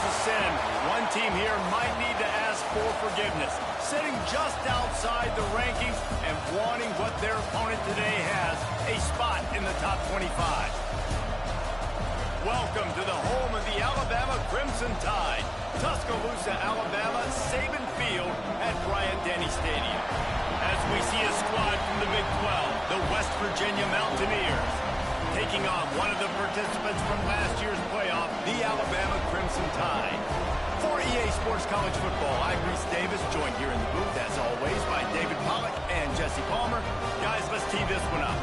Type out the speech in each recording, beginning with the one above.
a sin. One team here might need to ask for forgiveness, sitting just outside the rankings and wanting what their opponent today has, a spot in the top 25. Welcome to the home of the Alabama Crimson Tide, Tuscaloosa, Alabama, Saban Field at Bryant-Denny Stadium. As we see a squad from the Big 12, the West Virginia Mountaineers, taking on one of the participants from last year's playoff, the Alabama Crimson Tide. For EA Sports College Football, I'm Reese Davis, joined here in the booth, as always, by David Pollack and Jesse Palmer. Guys, let's tee this one up.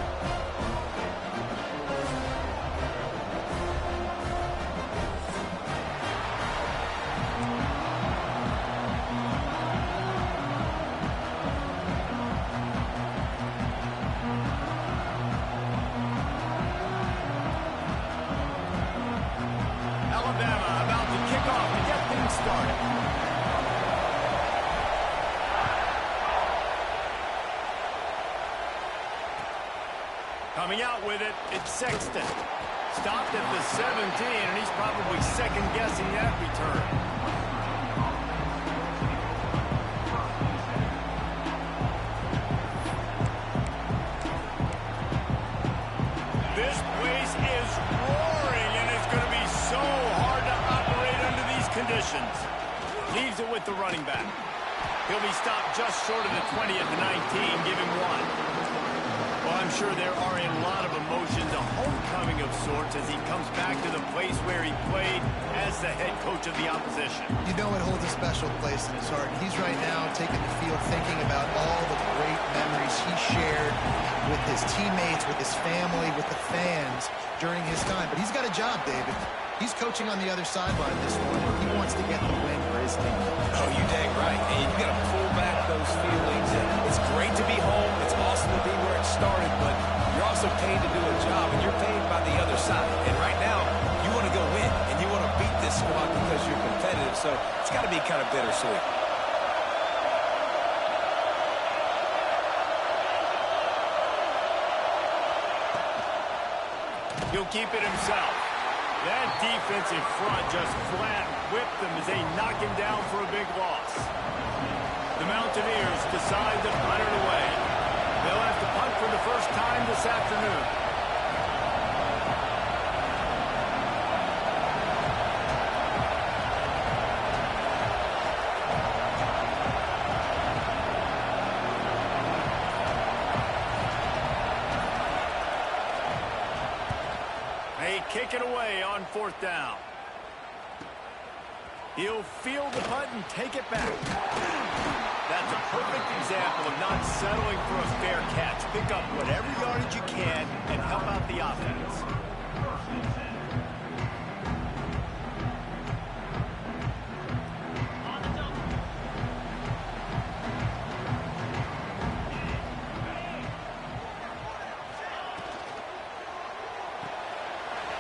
Coming out with it, it's Sexton. Stopped at the 17, and he's probably second-guessing that return. This place is roaring, and it's going to be so hard to operate under these conditions. Leaves it with the running back. He'll be stopped just short of the 20 at the 19. Give him one. Well, I'm sure there are a lot of emotions, a homecoming of sorts, as he comes back to the place where he played as the head coach of the opposition. You know it holds a special place in his heart. He's right now taking the field thinking about all the great memories he shared with his teammates, with his family, with the fans during his time. But he's got a job, David. He's coaching on the other sideline this morning. He wants to get the win for his team. Oh, you dang right. And you've got to pull back those feelings. It's great to be home. It's awesome to be where it started, but you're also paid to do a job, and you're paid by the other side. And right now, you want to go win, and you want to beat this squad because you're competitive, so it's got to be kind of bittersweet. He'll keep it himself. That defensive front just flat whipped them as they knock him down for a big loss. The Mountaineers decide to punt it away. They'll have to punt for the first time this afternoon. They kick it away on fourth down. He'll field the punt and take it back. That's a perfect example of not settling for a fair catch. Pick up whatever yardage you can and help out the offense.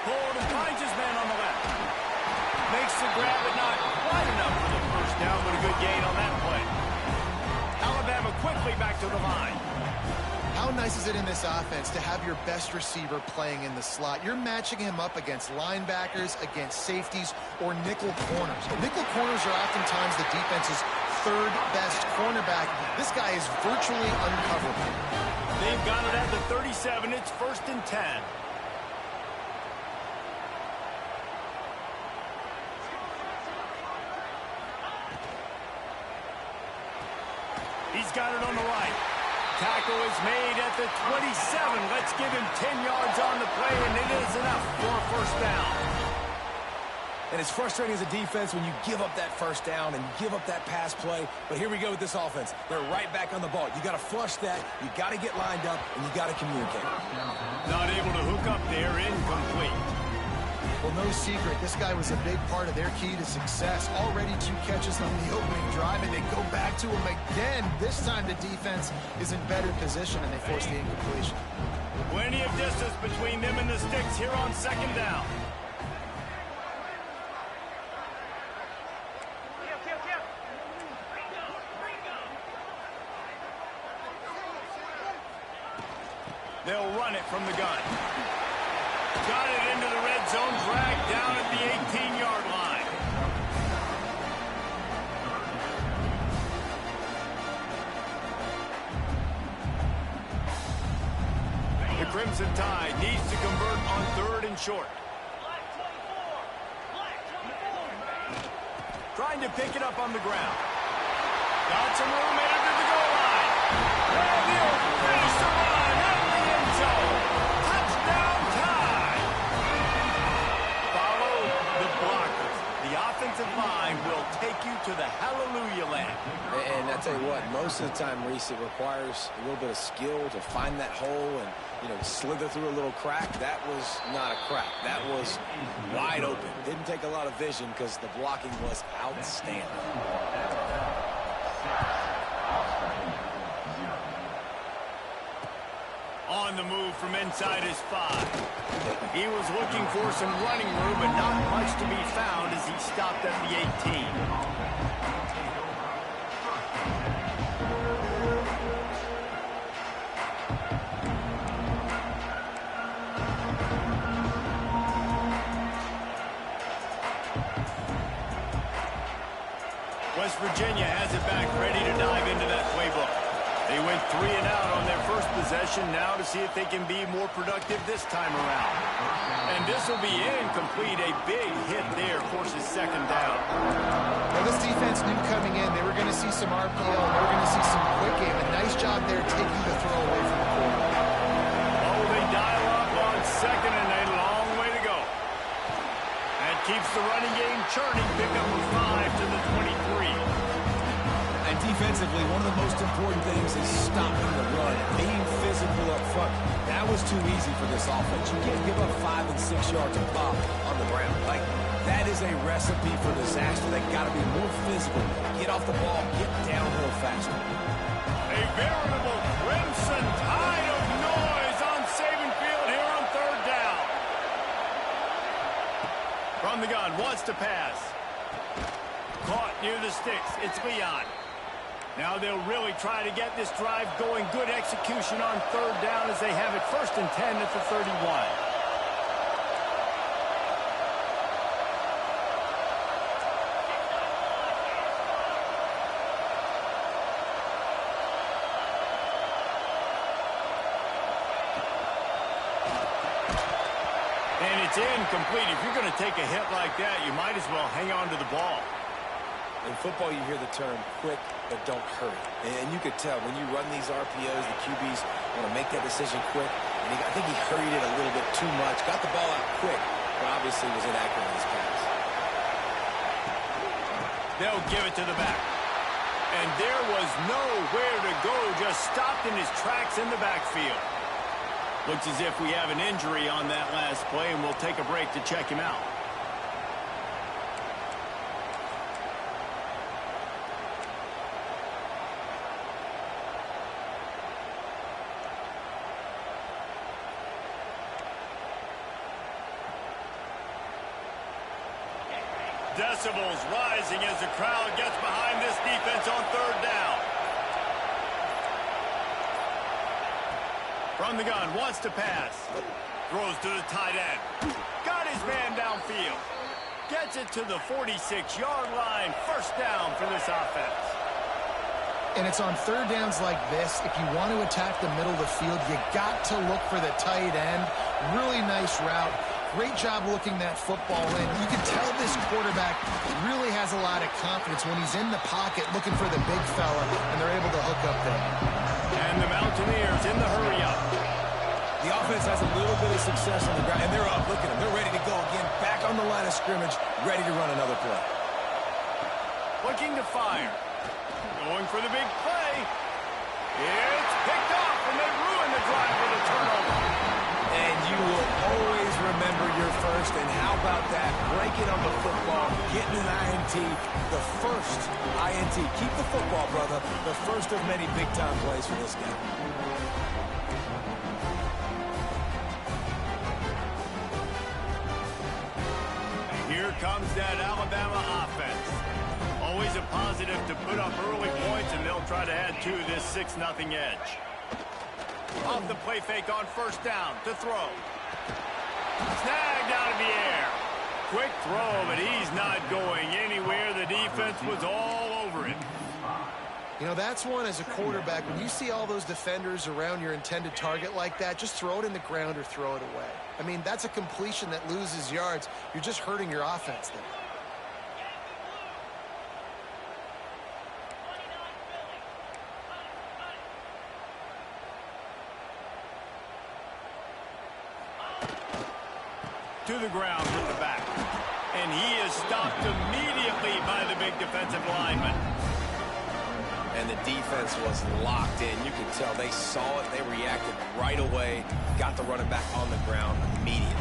Hold and finds his man on the left. Makes the grab, but not quite enough for the first down, but a good gain on that play. Alabama quickly back to the line. How nice is it in this offense to have your best receiver playing in the slot? You're matching him up against linebackers, against safeties, or nickel corners. Nickel corners are oftentimes the defense's third best cornerback. This guy is virtually uncoverable. They've got it at the 37. It's 1st and 10. He's got it on the right. Tackle is made at the 27. Let's give him 10 yards on the play, and it is enough for a first down. And it's frustrating as a defense when you give up that first down and you give up that pass play. But here we go with this offense. They're right back on the ball. You got to flush that. You got to get lined up, and you got to communicate. Not able to hook up there. Incomplete. Well, no secret, this guy was a big part of their key to success. Already 2 catches on the opening drive, and they go back to him again. This time the defense is in better position, and they force the incompletion. Plenty of distance between them and the sticks here on 2nd down. They'll run it from the gun. Got it into the red zone, dragged down at the 18-yard line. Crimson Tide needs to convert on 3rd and short. Trying to pick it up on the ground. Got some room headed to the goal line. And he'll finish the run in the end zone. Touchdown Tide. Follow the blockers. The offensive line will take you to the hallelujah land. And I tell you what, most of the time, Reese, it requires a little bit of skill to find that hole and, slither through a little crack. That was not a crack. That was wide open. Didn't take a lot of vision because the blocking was outstanding. On the move from inside his 5. He was looking for some running room, but not much to be found as he stopped at the 18. West Virginia has it back, ready to dive into that playbook. They went 3 and out on their first possession, now to see if they can be more productive this time around. And this will be incomplete. A big hit there forces 2nd down. Well, this defense knew coming in they were going to see some RPO and they were going to see some quick game. A nice job there taking the throw away from the quarterback. Oh, they dial up on 2nd and a long way to go. That keeps the running game churning. Pick up a 5 to the 23. And defensively, one of the most important things is stopping the run, being physical up front. That was too easy for this offense. You can't give up 5 and 6 yards of pop on the ground. That is a recipe for disaster. They got to be more physical. Get off the ball, get downhill faster. A veritable Crimson Tide of noise on Saban Field here on 3rd down. From the gun, wants to pass. Caught near the sticks. It's Leon. Now they'll really try to get this drive going. Good execution on 3rd down as they have it 1st and 10 at the 31. And it's incomplete. If you're going to take a hit like that, you might as well hang on to the ball. In football, you hear the term quick, but don't hurry. And you could tell when you run these RPOs, the QBs want to make that decision quick. And I think he hurried it a little bit too much. Got the ball out quick, but obviously was inaccurate in his pass. They'll give it to the back. And there was nowhere to go. Just stopped in his tracks in the backfield. Looks as if we have an injury on that last play, and we'll take a break to check him out. Decibels rising as the crowd gets behind this defense on 3rd down. From the gun, wants to pass. Throws to the tight end. Got his man downfield. Gets it to the 46-yard line. 1st down for this offense. And it's on 3rd downs like this. If you want to attack the middle of the field, you got to look for the tight end. Really nice route. Great job looking that football in. You can tell this quarterback really has a lot of confidence when he's in the pocket looking for the big fella, and they're able to hook up there. And the Mountaineers in the hurry-up. The offense has a little bit of success on the ground, and they're up. Look at them. They're ready to go again. Back on the line of scrimmage, ready to run another play. Looking to fire. Going for the big play. It's picked off, and they ruin the drive with a turnover. And you will always remember your first. And how about that? Breaking on the football, getting an INT, the first INT. Keep the football, brother. The first of many big-time plays for this guy. Here comes that Alabama offense. Always a positive to put up early points, and they'll try to add to this 6-0 edge. Off the play fake on 1st down to throw. Snagged out of the air. Quick throw, but he's not going anywhere. The defense was all over him. You know, that's one as a quarterback. When you see all those defenders around your intended target like that, just throw it in the ground or throw it away. I mean, that's a completion that loses yards. You're just hurting your offense there. To the ground with the back. And he is stopped immediately by the big defensive lineman. And the defense was locked in. You could tell they saw it. They reacted right away. Got the running back on the ground immediately.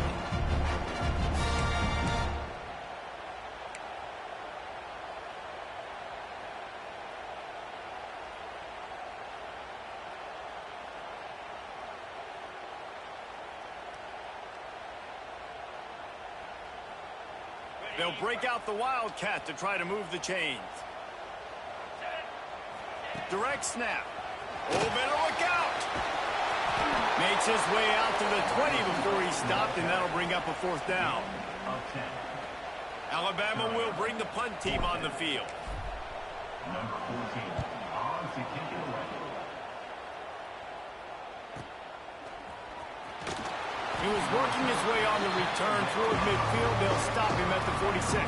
They'll break out the Wildcat to try to move the chains. Direct snap. Oh, better look out. Makes his way out to the 20 before he stopped, and that'll bring up a 4th down. Alabama will bring the punt team on the field. Number 14, on to kick it away. He was working his way on the return toward midfield. They'll stop him at the 46.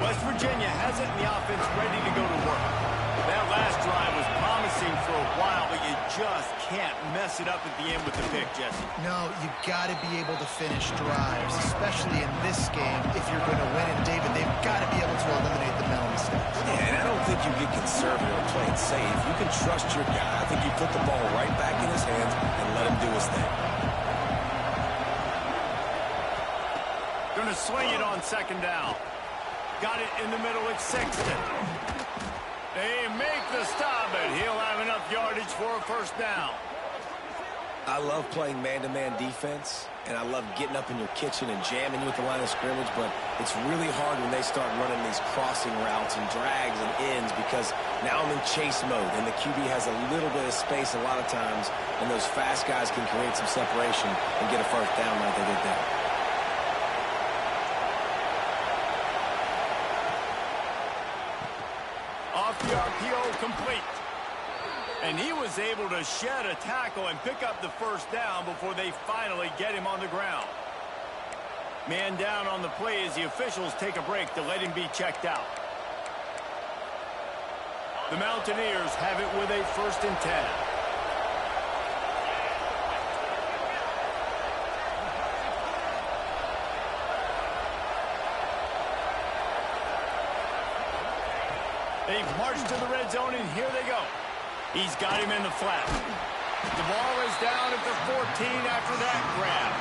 West Virginia has it in the offense ready to go to work. That last drive was promising for a while, but you just can't mess it up at the end with the pick, Jesse. No, you got to be able to finish drives, especially in this game if you're going to win. And, David, they've got to be able to eliminate the mental mistakes. Yeah, and I don't think you get conservative or play it safe. You can trust your guy. I think you put the ball right back in his hands and let him do his thing. Going to swing it on 2nd down. Got it in the middle at Sexton. They make the stop, but he'll have enough yardage for a 1st down. I love playing man-to-man defense, and I love getting up in your kitchen and jamming you at the line of scrimmage, but it's really hard when they start running these crossing routes and drags and ends because now I'm in chase mode, and the QB has a little bit of space a lot of times, and those fast guys can create some separation and get a 1st down like they did there. Off the RPO, complete. And he was able to shed a tackle and pick up the 1st down before they finally get him on the ground. Man down on the play as the officials take a break to let him be checked out. The Mountaineers have it with a 1st and 10. They've marched to the red zone, and here they go. He's got him in the flat. The ball is down at the 14 after that grab.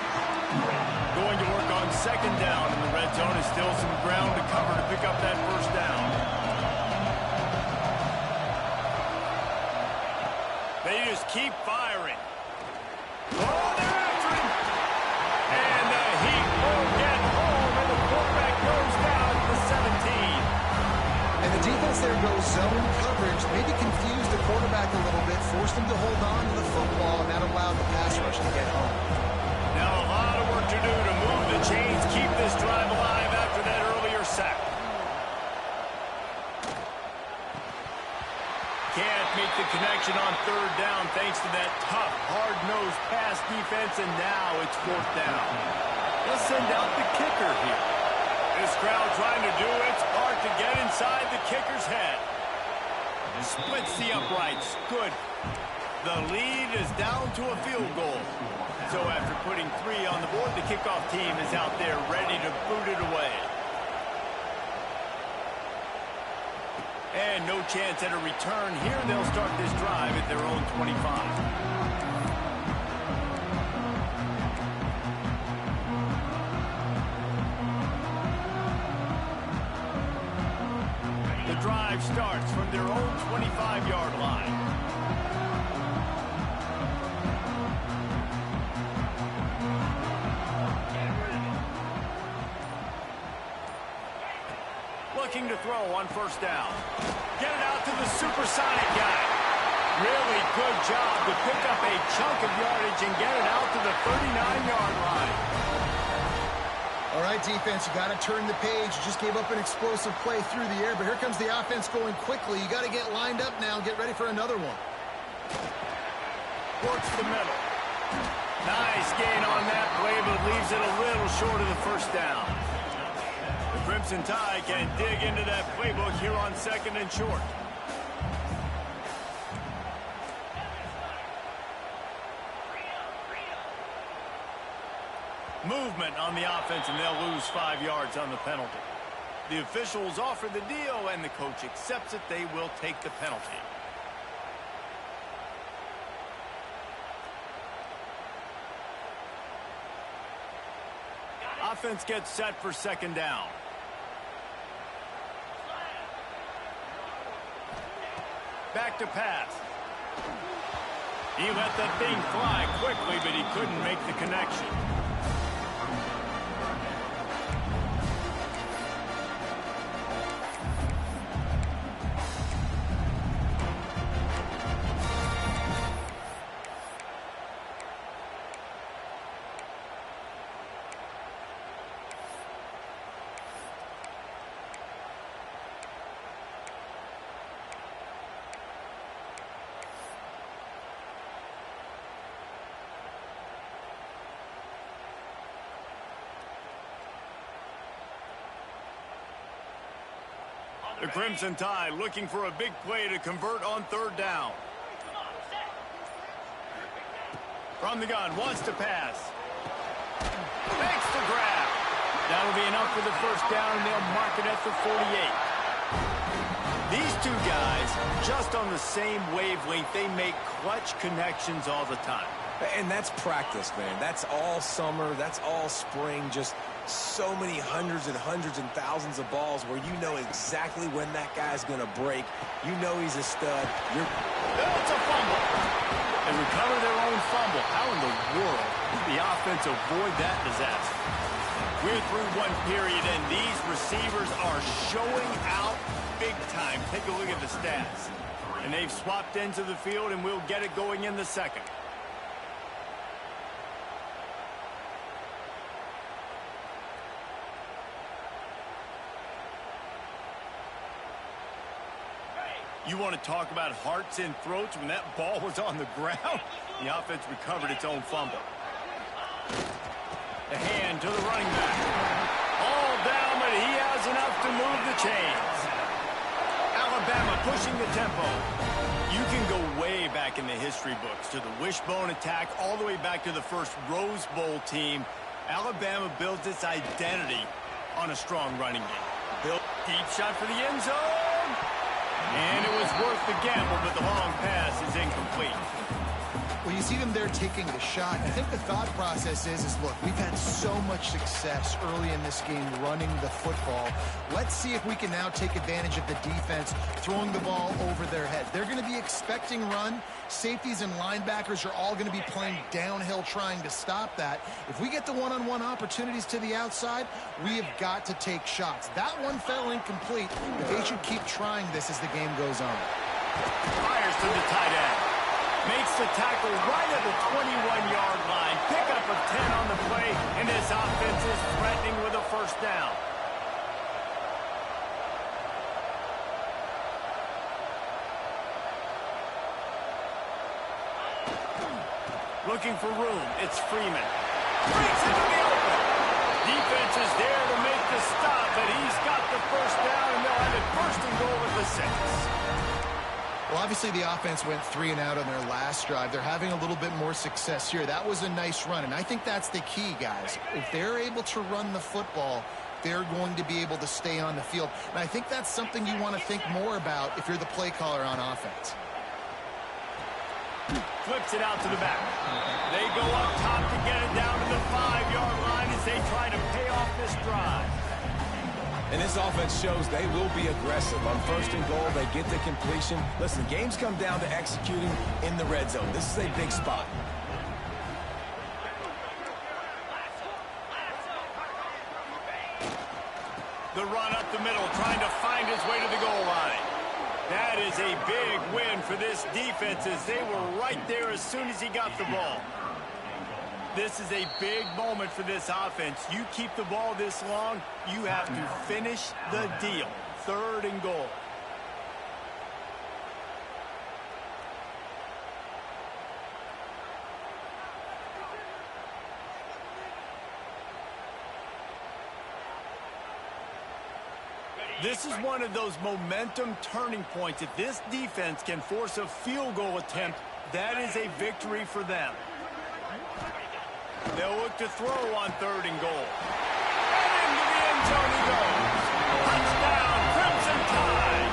Going to work on 2nd down, and the red zone is still some ground to cover to pick up that 1st down. They just keep firing. Oh, they're after him. And the Heat will get home, and the quarterback goes down at the 17. And the defense there goes zone coverage, maybe confused the quarterback a little bit, forced him to hold on to the football, and that allowed the pass rush to get home. Now a lot of work to do to move the chains, keep this drive alive after that earlier sack. Can't make the connection on 3rd down thanks to that tough, hard-nosed pass defense, and now it's 4th down. They'll send out the kicker here. This crowd trying to do its part to get inside the kicker's head. Splits the uprights. Good. The lead is down to a field goal. So after putting 3 on the board, the kickoff team is out there ready to boot it away. And no chance at a return here. They'll start this drive at their own 25. Drive starts from their own 25-yard line. Looking to throw on 1st down. Get it out to the supersonic guy. Really good job to pick up a chunk of yardage and get it out to the 39-yard line. All right, defense, you got to turn the page. You just gave up an explosive play through the air, but here comes the offense going quickly. You got to get lined up now and get ready for another one. Works the middle. Nice gain on that play, but leaves it a little short of the first down. The Crimson Tide can dig into that playbook here on 2nd and short. Movement on the offense, and they'll lose 5 yards on the penalty. The officials offer the deal, and the coach accepts it. They will take the penalty. Offense gets set for 2nd down. Back to pass. He let that thing fly quickly, but he couldn't make the connection. The Crimson Tide looking for a big play to convert on 3rd down. From the gun, wants to pass. Makes the grab. That'll be enough for the 1st down, and they'll mark it at the 48. These two guys, just on the same wavelength, they make clutch connections all the time. And that's practice, man. That's all summer. That's all spring. Just so many hundreds and thousands of balls where you know exactly when that guy's going to break. You know he's a stud. It's a fumble. They recover their own fumble. How in the world did the offense avoid that disaster? We're through 1 period, and these receivers are showing out big time. Take a look at the stats. And they've swapped into the field, and we'll get it going in the 2nd. You want to talk about hearts and throats when that ball was on the ground? The offense recovered its own fumble. The hand to the running back. All down, but he has enough to move the chains. Alabama pushing the tempo. You can go way back in the history books to the wishbone attack, all the way back to the first Rose Bowl team. Alabama builds its identity on a strong running game. Built deep shot for the end zone. And it was worth the gamble, but the long pass is incomplete. Well, you see them there taking the shot. I think the thought process is look, we've had so much success early in this game running the football. Let's see if we can now take advantage of the defense throwing the ball over their head. They're going to be expecting run. Safeties and linebackers are all going to be playing downhill trying to stop that. If we get the one-on-one opportunities to the outside, we have got to take shots. That one fell incomplete, but they should keep trying this as the game goes on. Fires to the tight end. Makes the tackle right at the 21-yard line. Pickup of 10 on the play, and this offense is threatening with a 1st down. Looking for room. It's Freeman. Breaks into the open. Defense is there to make the stop, but he's got the 1st down, and they'll have it 1st and goal at the 6. Well, obviously the offense went 3 and out on their last drive. They're having a little bit more success here. That was a nice run, and I think that's the key, guys. If they're able to run the football, they're going to be able to stay on the field. And I think that's something you want to think more about if you're the play caller on offense. Flips it out to the back. They go up top to get it down to the 5-yard line as they try to pay off this drive. And this offense shows they will be aggressive. On 1st and goal, they get the completion. Listen, games come down to executing in the red zone. This is a big spot. The run up the middle, trying to find his way to the goal line. That is a big win for this defense as they were right there as soon as he got the ball. This is a big moment for this offense. You keep the ball this long, you have to finish the deal. 3rd and goal. This is one of those momentum turning points. If this defense can force a field goal attempt, that is a victory for them. They'll look to throw on 3rd and goal. And into the end zone he goes. Touchdown, Crimson Tide.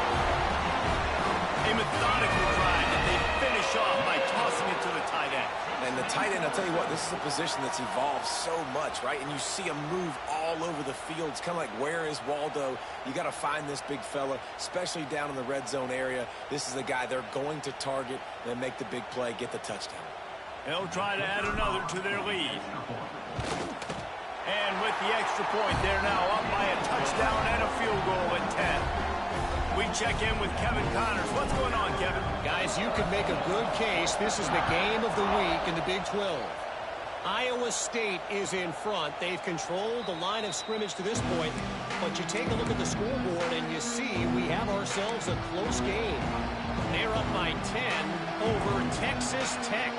A methodical drive that they finish off by tossing it to the tight end. And the tight end, I'll tell you what, this is a position that's evolved so much, right? And you see him move all over the field. It's kind of like, where is Waldo? You got to find this big fella, especially down in the red zone area. This is the guy they're going to target, then make the big play, get the touchdown. They'll try to add another to their lead. And with the extra point, they're now up by a touchdown and a field goal at 10. We check in with Kevin Connors. What's going on, Kevin? Guys, you could make a good case. This is the game of the week in the Big 12. Iowa State is in front. They've controlled the line of scrimmage to this point. But you take a look at the scoreboard and you see we have ourselves a close game. They're up by 10 over Texas Tech.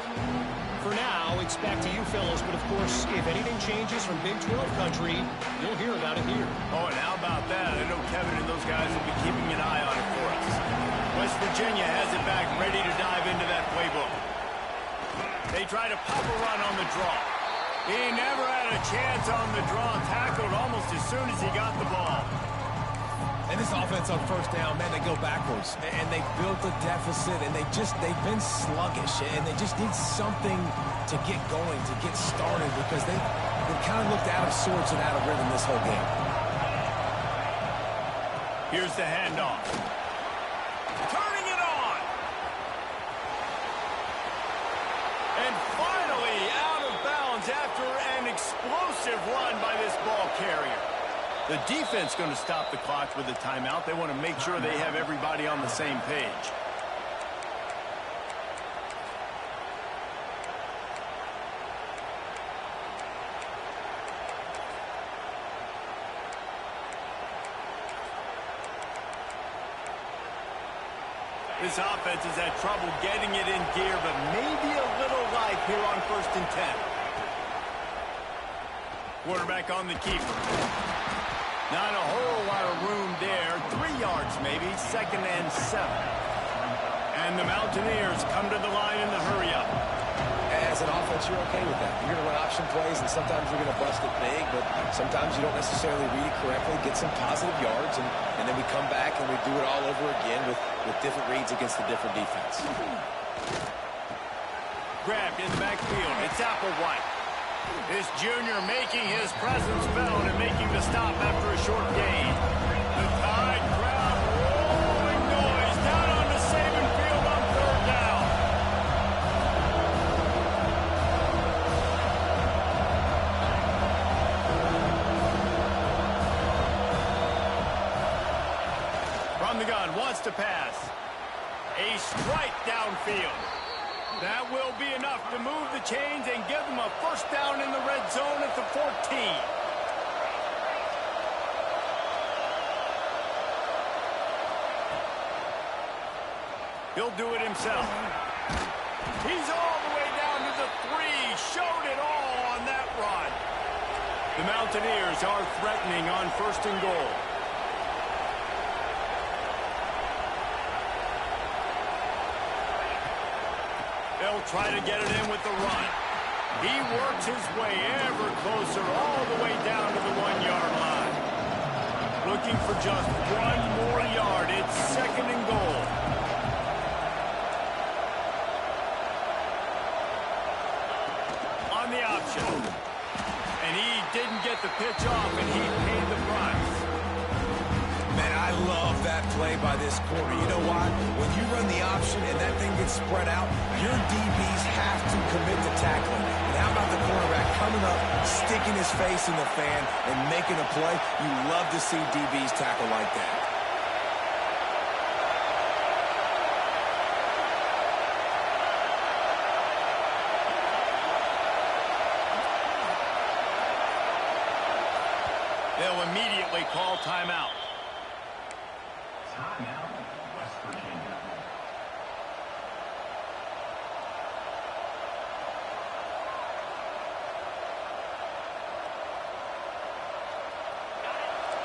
For now, it's back to you fellas, but of course, if anything changes from Big 12 country, you'll hear about it here. Oh, and how about that? I know Kevin and those guys will be keeping an eye on it for us. West Virginia has it back, ready to dive into that playbook. They try to pop a run on the draw. He never had a chance on the draw, tackled almost as soon as he got the ball. And this offense on 1st down, man, they go backwards. And they built a deficit, and they've been sluggish. And they just need something to get going, to get started, because they've kind of looked out of sorts and out of rhythm this whole game. Here's the handoff. Turning it on. And finally out of bounds after an explosive run by this ball carrier. The defense going to stop the clock with a timeout. They want to make sure they have everybody on the same page. This offense has had trouble getting it in gear, but maybe a little light here on 1st and 10. Quarterback on the keeper. Not a whole lot of room there. 3 yards maybe. 2nd and 7. And the Mountaineers come to the line in the hurry-up. As an offense, you're okay with that. You're going to run option plays, and sometimes you're going to bust it big, but sometimes you don't necessarily read it correctly, get some positive yards, and then we come back and we do it all over again with different reads against the different defense. Grabbed in the backfield. It's Applewhite. This junior making his presence felt and making the stop after a short gain. The Tide crowd rolling noise down on the Saban field on 3rd down. From the gun, wants to pass. A strike downfield. That will be enough to move the chains and give them a 1st down in the red zone at the 14. He'll do it himself. He's all the way down to the 3. Showed it all on that run. The Mountaineers are threatening on 1st and goal. They'll try to get it in with the run. He works his way ever closer all the way down to the 1-yard line. Looking for just 1 more yard. It's 2nd and goal. On the option. And he didn't get the pitch off, and he paid the price. Man, I love that play by this corner. You know why? When you run the option and that thing gets spread out, your DBs have to commit to tackling. And how about the cornerback coming up, sticking his face in the fan, and making a play? You love to see DBs tackle like that. immediately call timeout. Timeout, West Virginia.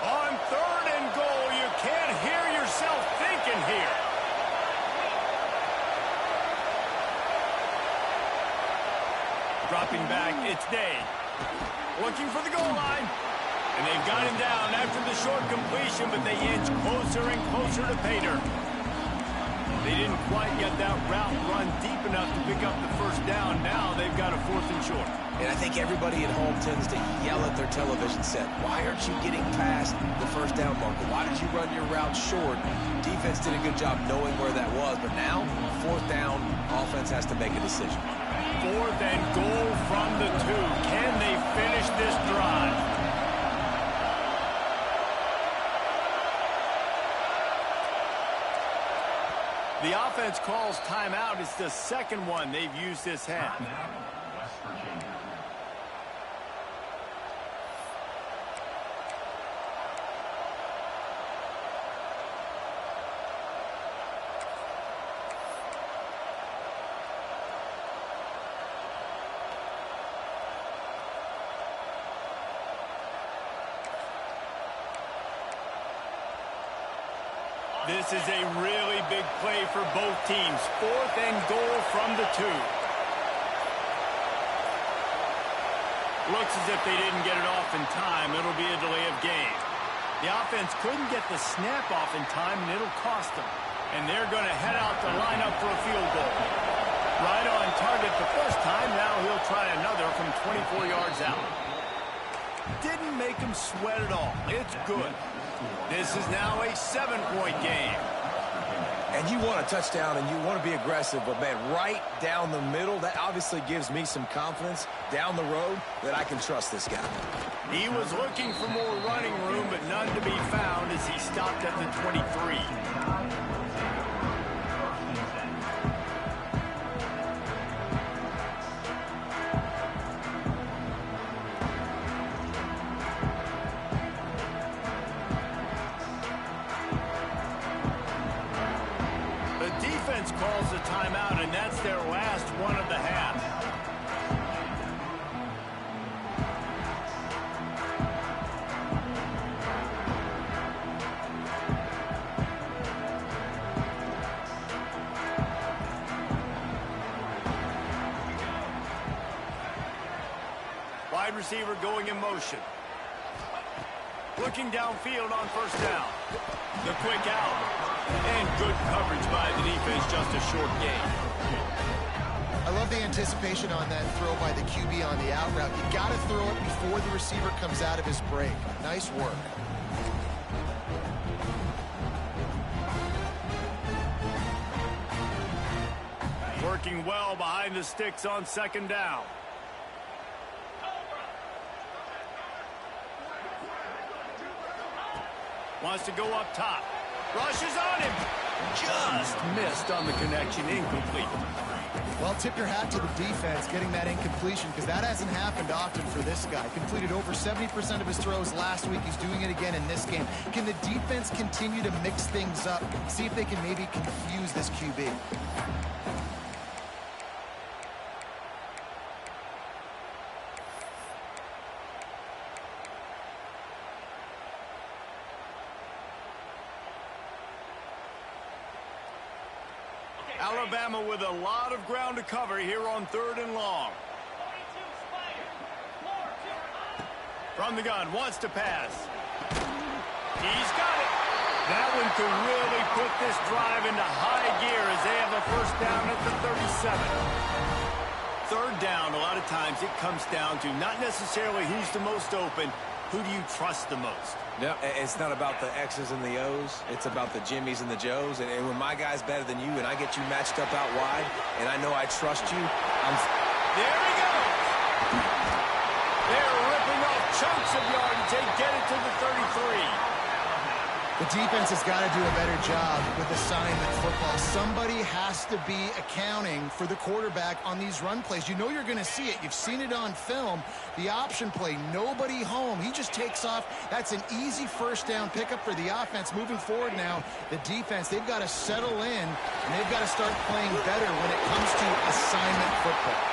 On 3rd and goal, you can't hear yourself thinking here. Dropping back, it's Day. Looking for the goal line. And they've got him down after the short completion, but they inch closer and closer to Pater. They didn't quite get that route run deep enough to pick up the first down. Now they've got a 4th and short. And I think everybody at home tends to yell at their television set. Why aren't you getting past the first down marker? Why did you run your route short? Defense did a good job knowing where that was, but now, 4th down, offense has to make a decision. 4th and goal from the 2. Can they finish this drive? The offense calls timeout. It's the 2nd one they've used this half. Timeout, West Virginia. This is a really big play for both teams. 4th and goal from the 2. Looks as if they didn't get it off in time. It'll be a delay of game. The offense couldn't get the snap off in time, and it'll cost them. And they're going to head out to line up for a field goal. Right on target the first time. Now he'll try another from 24 yards out. Didn't make him sweat at all. It's good. This is now a 7-point game. And you want a touchdown and you want to be aggressive, but, man, right down the middle, that obviously gives me some confidence down the road that I can trust this guy. He was looking for more running room, but none to be found as he stopped at the 23. Calls a timeout, and that's their last one of the half. Wide receiver going in motion. Looking downfield on 1st down. The quick out. And good coverage by the defense, just a short gain. I love the anticipation on that throw by the QB on the out route. You got to throw it before the receiver comes out of his break. Nice work. Working well behind the sticks on 2nd down. Wants to go up top. Rushes on him. Just missed on the connection. Incomplete. Well, tip your hat to the defense getting that incompletion, because that hasn't happened often for this guy. Completed over 70% of his throws last week. He's doing it again in this game. Can the defense continue to mix things up? See if they can maybe confuse this QB. Alabama with a lot of ground to cover here on 3rd and long. From the gun, wants to pass. He's got it. That one could really put this drive into high gear as they have a 1st down at the 37. 3rd down, a lot of times it comes down to not necessarily who's the most open, who do you trust the most? No, it's not about the X's and the O's. It's about the Jimmies and the Joes. And when my guy's better than you and I get you matched up out wide and I know I trust you, There he goes! They're ripping off chunks of yardage. They get it to the 33. The defense has got to do a better job with assignment football. Somebody has to be accounting for the quarterback on these run plays. You know you're going to see it. You've seen it on film. The option play, nobody home. He just takes off. That's an easy first down pickup for the offense. Moving forward now, the defense, they've got to settle in, and they've got to start playing better when it comes to assignment football.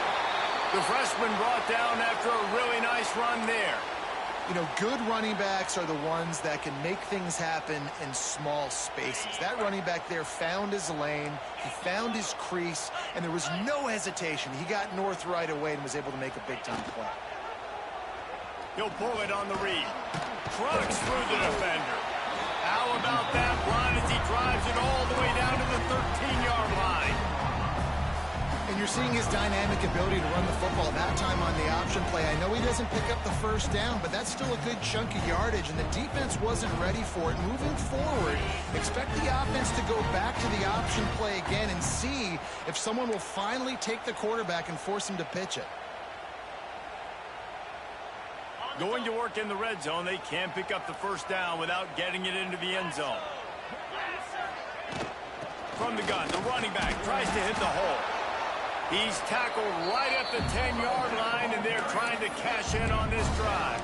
The freshman brought down after a really nice run there. You know, good running backs are the ones that can make things happen in small spaces. That running back there found his lane, he found his crease, and there was no hesitation. He got north right away and was able to make a big-time play. He'll pull it on the read. Trucks through the defender. How about that run as he drives it all the way down to the 13-yard line? And you're seeing his dynamic ability to run the football, that time on the option play. I know he doesn't pick up the first down, but that's still a good chunk of yardage, and the defense wasn't ready for it. Moving forward, expect the offense to go back to the option play again and see if someone will finally take the quarterback and force him to pitch it. Going to work in the red zone, they can't pick up the first down without getting it into the end zone. From the gun, the running back tries to hit the hole. He's tackled right at the 10-yard line, and they're trying to cash in on this drive.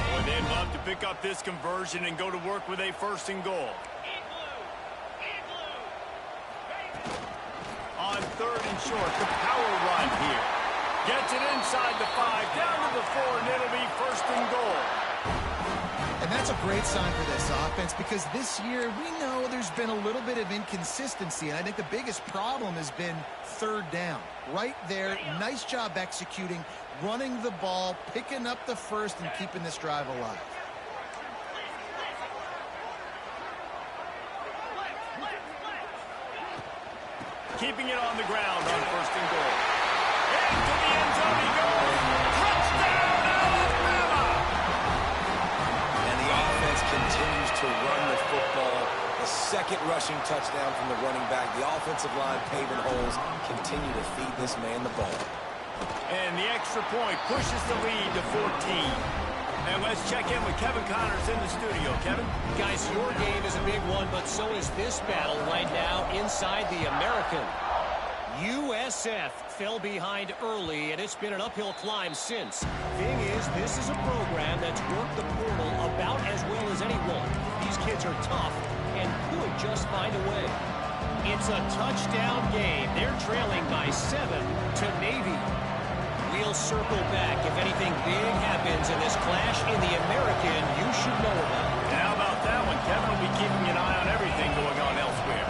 Boy, they'd love to pick up this conversion and go to work with a first and goal. On third and short, the power run here. Gets it inside the 5, down to the 4, and it'll be first and goal. And that's a great sign for this offense, because this year we know there's been a little bit of inconsistency, and I think the biggest problem has been third down. Right there, nice job executing, running the ball, picking up the first, and keeping this drive alive. Keeping it on the ground on first and goal. Into the end zone he goes. Touchdown, Alabama! And the offense continues to run the football. The second rushing touchdown from the running back. The offensive line paving holes. Continue to feed this man the ball. And the extra point pushes the lead to 14. And let's check in with Kevin Connors in the studio. Kevin? Guys, your game is a big one, but so is this battle right now inside the American. USF fell behind early, and it's been an uphill climb since. Thing is, this is a program that's worked the portal about as well as anyone. These kids are tough and could just find a way. It's a touchdown game. They're trailing by 7 to Navy. We'll circle back. If anything big happens in this clash in the American, you should know about it. And how about that one? Kevin will be keeping an eye on everything going on elsewhere.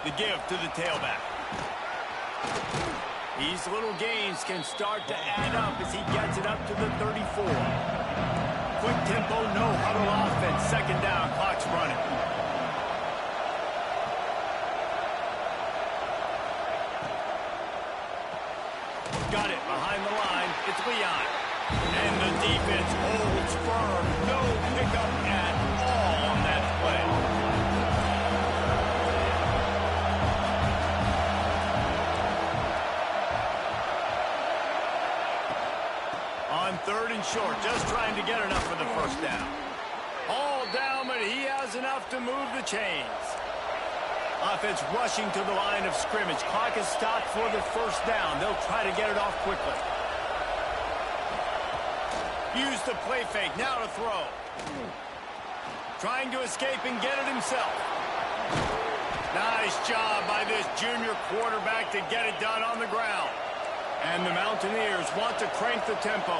The give to the tailback. These little gains can start to add up as he gets it up to the 34. Quick tempo, no huddle offense. Second down, clock's running. Got it behind the line. It's Leon. And the defense holds firm. No pickup at all on that play. On third and short, just trying to get enough for the first down. All down, but he has enough to move the chains. Offense rushing to the line of scrimmage. Clock is stopped for the first down. They'll try to get it off quickly. Use the play fake. Now to throw. Trying to escape and get it himself. Nice job by this junior quarterback to get it done on the ground. And the Mountaineers want to crank the tempo.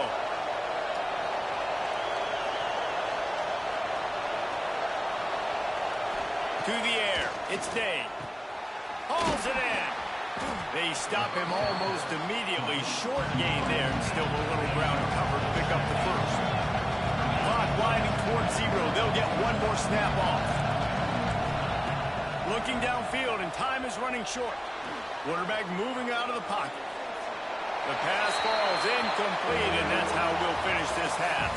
To the air. It's Dave. Hauls it in. They stop him almost immediately. Short gain there, and still a little ground to cover to pick up the first. Clock winding towards 0. They'll get one more snap off. Looking downfield, and time is running short. Quarterback moving out of the pocket. The pass falls incomplete, and that's how we'll finish this half.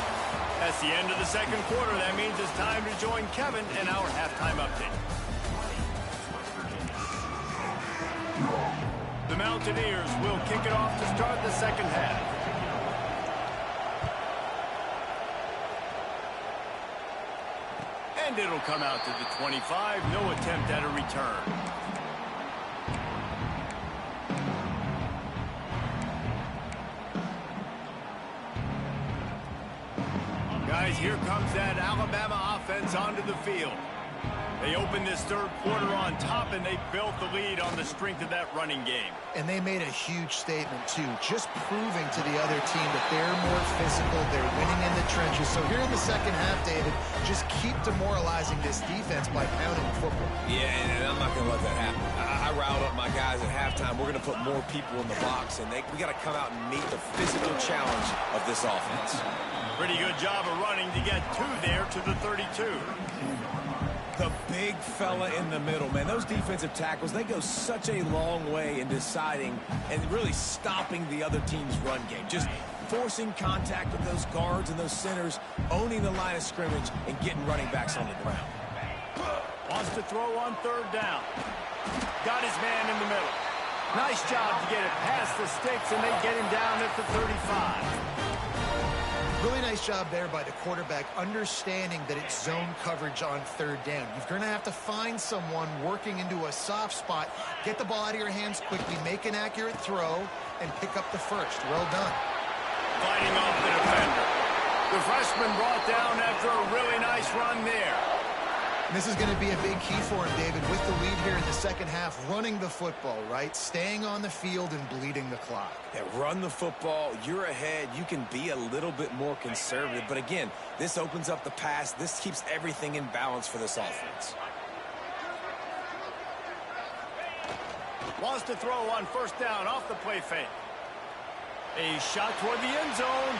That's the end of the second quarter. That means it's time to join Kevin in our halftime update. Mountaineers will kick it off to start the second half. And it'll come out to the 25. No attempt at a return. Guys, here comes that Alabama offense onto the field. They opened this third quarter on top, and they built the lead on the strength of that running game. And they made a huge statement, too, just proving to the other team that they're more physical, they're winning in the trenches. So here in the second half, David, just keep demoralizing this defense by pounding the football. Yeah, and I'm not going to let that happen. I riled up my guys at halftime. We're going to put more people in the box, and we got to come out and meet the physical challenge of this offense. Pretty good job of running to get two there to the 32. The big fella in the middle, man. Those defensive tackles, they go such a long way in deciding and really stopping the other team's run game. Just forcing contact with those guards and those centers, owning the line of scrimmage, and getting running backs on the ground. Wants to throw on third down. Got his man in the middle. Nice job to get it past the sticks, and they get him down at the 35. Really nice job there by the quarterback, understanding that it's zone coverage on third down. You're going to have to find someone working into a soft spot, get the ball out of your hands quickly, make an accurate throw, and pick up the first. Well done. Fighting off the defender. The freshman brought down after a really nice run there. This is going to be a big key for him, David, with the lead here in the second half, running the football, right? Staying on the field and bleeding the clock. Yeah, run the football. You're ahead. You can be a little bit more conservative. But again, this opens up the pass. This keeps everything in balance for this offense. Wants to throw on first down off the play fake. A shot toward the end zone.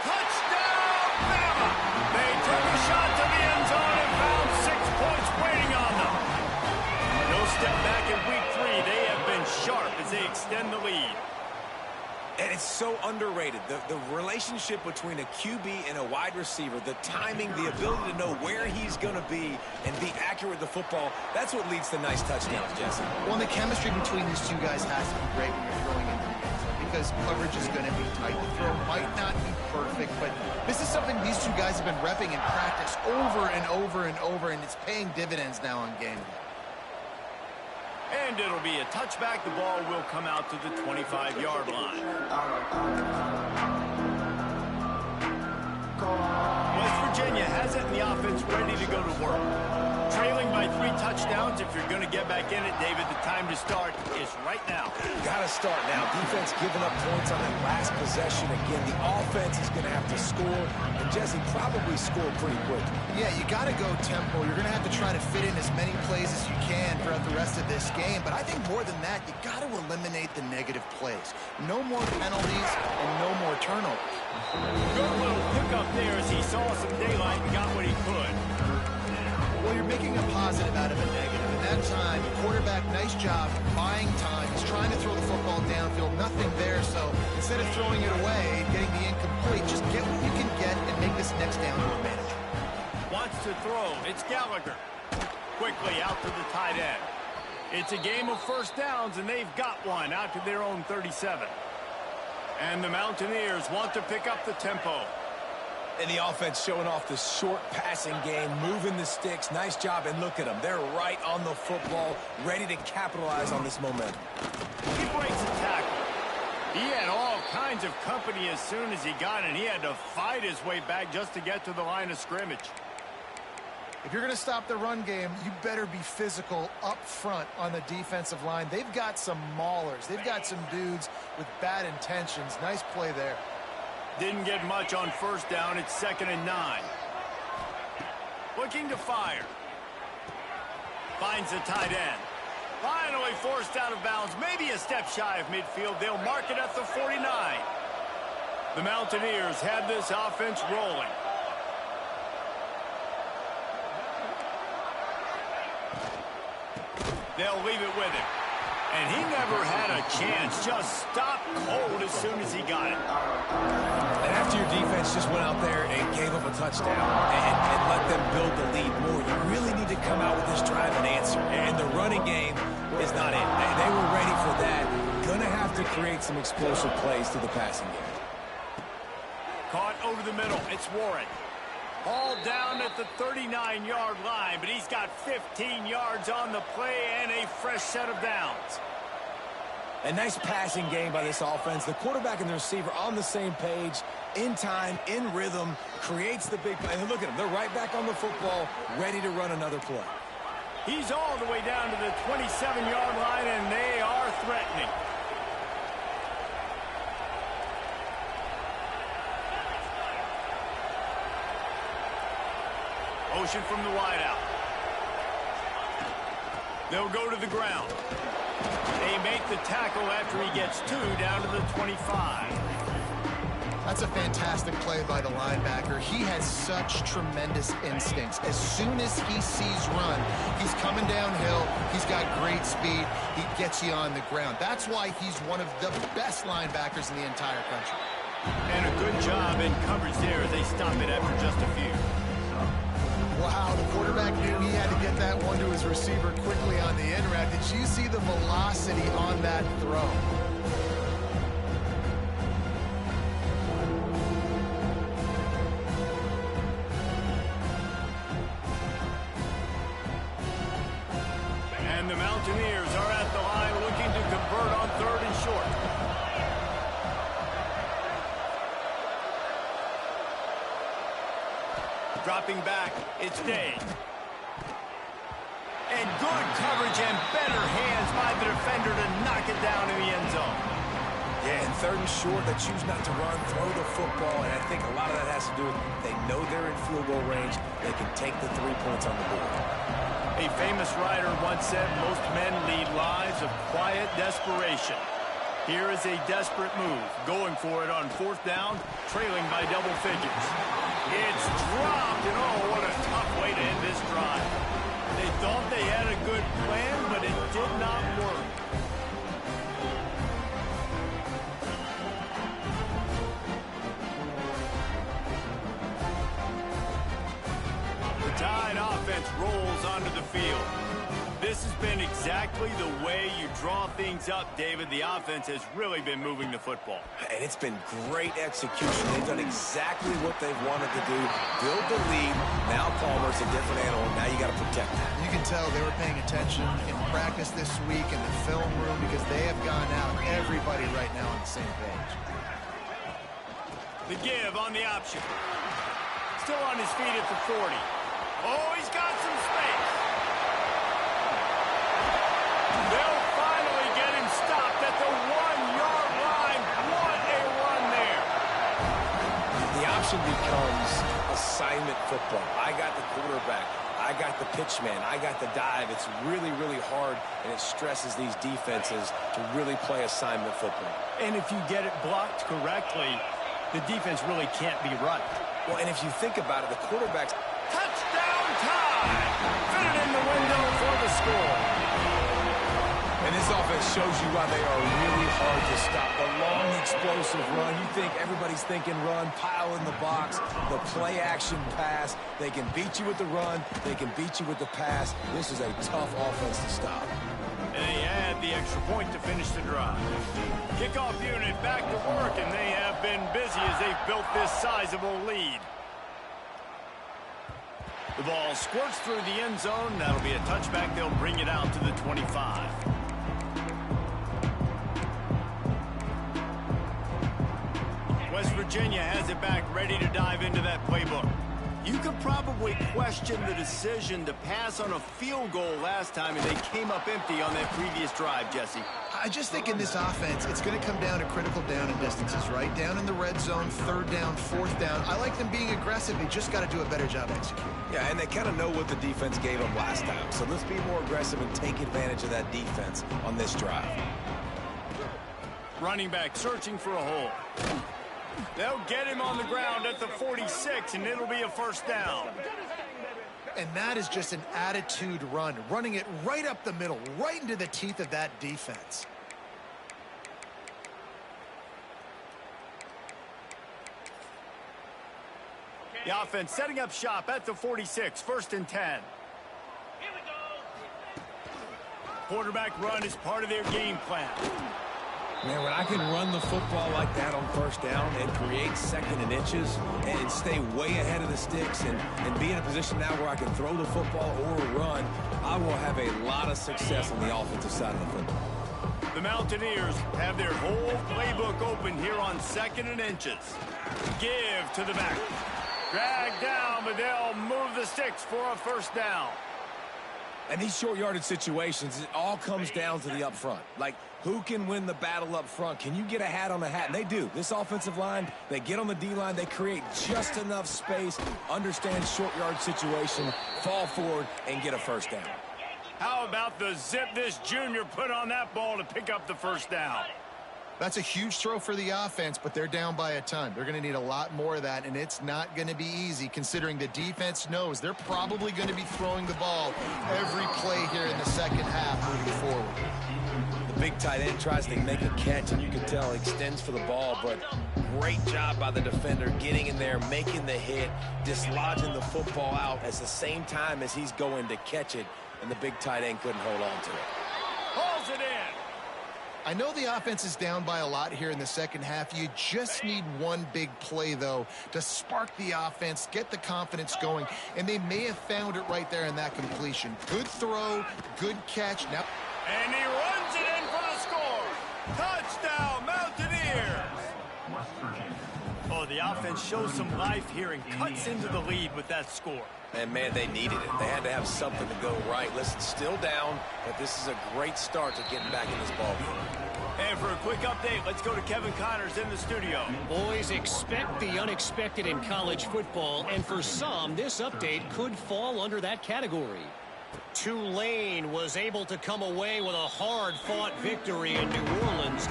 Touchdown, Bama! They took a shot to the end zone and found 6 points waiting on them. No step back in week 3. They have been sharp as they extend the lead. And it's so underrated. The relationship between a QB and a wide receiver, the timing, the ability to know where he's going to be and be accurate with the football, that's what leads to nice touchdowns, Jesse. Well, and the chemistry between these two guys has to be great when you're throwing into the end zone because coverage is going to be tight. The throw might not be perfect, but this is something these two guys have been repping in practice over and over and over, and it's paying dividends now on game day. And it'll be a touchback. The ball will come out to the 25-yard line. West Virginia has it, and the offense ready to go to work. Trailing by 3 touchdowns. If you're going to get back in it, David, the time to start is right now. Got to start now. Defense giving up points on that last possession. Again, the offense is going to have to score, and Jesse probably score pretty quick. Yeah, you got to go tempo. You're going to have to try to fit in as many plays as you can throughout the rest of this game. But I think more than that, you got to eliminate the negative plays. No more penalties and no more turnovers. Good little pickup there as he saw some daylight and got what he could. Well, you're making a positive out of a negative. And that time, quarterback, nice job buying time. He's trying to throw the football downfield. Nothing there, so instead of throwing it away and getting the incomplete, just get what you can get and make this next down more manageable. Wants to throw. It's Gallagher. Quickly out to the tight end. It's a game of first downs, and they've got one out to their own 37. And the Mountaineers want to pick up the tempo. And the offense showing off the short passing game, moving the sticks. Nice job, and look at them. They're right on the football, ready to capitalize on this momentum. He breaks a tackle. He had all kinds of company as soon as he got it. He had to fight his way back just to get to the line of scrimmage. If you're going to stop the run game, you better be physical up front on the defensive line. They've got some maulers. They've got some dudes with bad intentions. Nice play there. Didn't get much on first down. It's 2nd and 9. Looking to fire. Finds the tight end. Finally forced out of bounds. Maybe a step shy of midfield. They'll mark it at the 49. The Mountaineers have this offense rolling. They'll leave it with him. And he never had a chance. Just stopped cold as soon as he got it. And after your defense just went out there and gave up a touchdown and let them build the lead more, you really need to come out with this drive and answer. And the running game, is not it. They were ready for that. Going to have to create some explosive plays through the passing game. Caught over the middle. It's Warren. Hauled down at the 39-yard line, but he's got 15 yards on the play and a fresh set of downs. A nice passing game by this offense. The quarterback and the receiver on the same page, in time, in rhythm, creates the big play. And look at them. They're right back on the football, ready to run another play. He's all the way down to the 27-yard line, and they are threatening. Motion from the wideout. They'll go to the ground. They make the tackle after he gets 2 down to the 25. That's a fantastic play by the linebacker. He has such tremendous instincts. As soon as he sees run, he's coming downhill. He's got great speed. He gets you on the ground. That's why he's one of the best linebackers in the entire country. And a good job in coverage there as they stop it after just a few. Wow, the quarterback knew he had to get that one to his receiver quickly on the in route. Did you see the velocity on that throw? And the Mountaineers are at the line looking to convert on 3rd and short. Dropping back, it's Day. And good coverage and better hands by the defender to knock it down in the end zone. Yeah, and 3rd and short, they choose not to run, throw the football, and I think a lot of that has to do with they know they're in field goal range. They can take the 3 points on the board. A famous writer once said, most men lead lives of quiet desperation. Here is a desperate move, going for it on 4th down, trailing by double figures. It's dropped, and oh, what a tough way to end this drive. They thought they had a good plan, but it did not work. The Tide offense rolls onto the field. This has been exactly the way you draw things up, David. The offense has really been moving the football. And it's been great execution. They've done exactly what they've wanted to do. Build the lead. Now Palmer's a different animal. Now you got to protect that. You can tell they were paying attention in practice this week in the film room because they have gone out, everybody right now on the same page. The give on the option. Still on his feet at the 40. Oh, he's got some space. They'll finally get him stopped at the 1-yard line. What a run there. The option becomes assignment football. I got the quarterback. I got the pitch man. I got the dive. It's really, really hard, and it stresses these defenses to really play assignment football. And if you get it blocked correctly, the defense really can't be run. Well, and if you think about it, the quarterback's Touchdown time! Fit it in the window for the score. And this offense shows you why they are really hard to stop. The long, explosive run. You think everybody's thinking run, pile in the box, the play-action pass. They can beat you with the run. They can beat you with the pass. This is a tough offense to stop. And they add the extra point to finish the drive. Kickoff unit back to work, and they have been busy as they've built this sizable lead. The ball squirts through the end zone. That'll be a touchback. They'll bring it out to the 25. West Virginia has it back, ready to dive into that playbook. You could probably question the decision to pass on a field goal last time, and they came up empty on that previous drive, Jesse. I just think in this offense, it's going to come down to critical down and distances, right? Down in the red zone, 3rd down, 4th down. I like them being aggressive. They just got to do a better job executing. Yeah, and they kind of know what the defense gave them last time. So let's be more aggressive and take advantage of that defense on this drive. Running back searching for a hole. They'll get him on the ground at the 46, and it'll be a 1st down. And that is just an attitude run, running it right up the middle, right into the teeth of that defense. The offense setting up shop at the 46, 1st and 10. quarterback run is part of their game plan. Man, when I can run the football like that on first down and create second and inches and stay way ahead of the sticks and be in a position now where I can throw the football or run, I will have a lot of success on the offensive side of the football. The Mountaineers have their whole playbook open here on second and inches. Give to the back. Drag down, but they'll move the sticks for a first down. And these short yardage situations, it all comes down to the up front. Like, who can win the battle up front? Can you get a hat on the hat? And they do. This offensive line, they get on the D-line, they create just enough space, understand short yard situation, fall forward, and get a first down. How about the zip this junior put on that ball to pick up the first down? That's a huge throw for the offense, but they're down by a ton. They're going to need a lot more of that, and it's not going to be easy considering the defense knows they're probably going to be throwing the ball every play here in the second half moving forward. The big tight end tries to make a catch, and you can tell extends for the ball, but great job by the defender getting in there, making the hit, dislodging the football out at the same time as he's going to catch it, and the big tight end couldn't hold on to it. Pulls it in. I know the offense is down by a lot here in the second half. You just need one big play, though, to spark the offense, get the confidence going, and they may have found it right there in that completion. Good throw, good catch. Now, and he runs it in for the score. Touchdown, Mountaineers. West Virginia. Oh, the offense shows some life here and cuts into the lead with that score. And, man, they needed it. They had to have something to go right. Listen, still down, but this is a great start to getting back in this ballgame. And for a quick update, let's go to Kevin Connors in the studio. Boys, expect the unexpected in college football, and for some, this update could fall under that category. Tulane was able to come away with a hard-fought victory in New Orleans.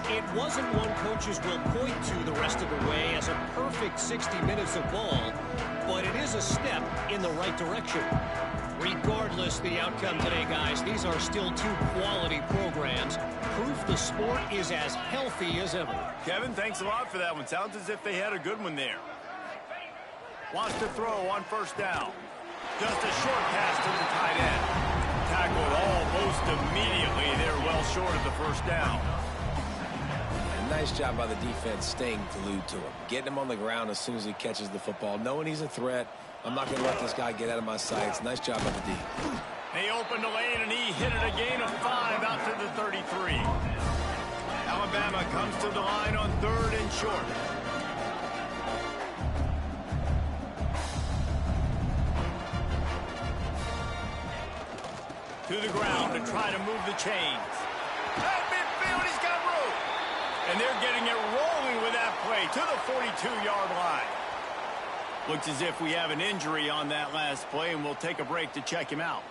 It wasn't one coaches will point to the rest of the way as a perfect 60 minutes of ball, but it is a step in the right direction. Regardless the outcome today, guys, these are still two quality programs. Proof the sport is as healthy as ever. Kevin, thanks a lot for that one. Sounds as if they had a good one there. Wants to throw on first down. Just a short pass to the tight end. Tackled almost immediately. They're well short of the first down. And nice job by the defense staying glued to him. Getting him on the ground as soon as he catches the football. Knowing he's a threat. I'm not going to let this guy get out of my sights. Nice job by the D. They opened the lane, and he hit it a gain of 5 out to the 33. Alabama comes to the line on 3rd and short. To the ground to try to move the chains. At midfield, he's got room. And they're getting it rolling with that play to the 42-yard line. Looks as if we have an injury on that last play, and we'll take a break to check him out.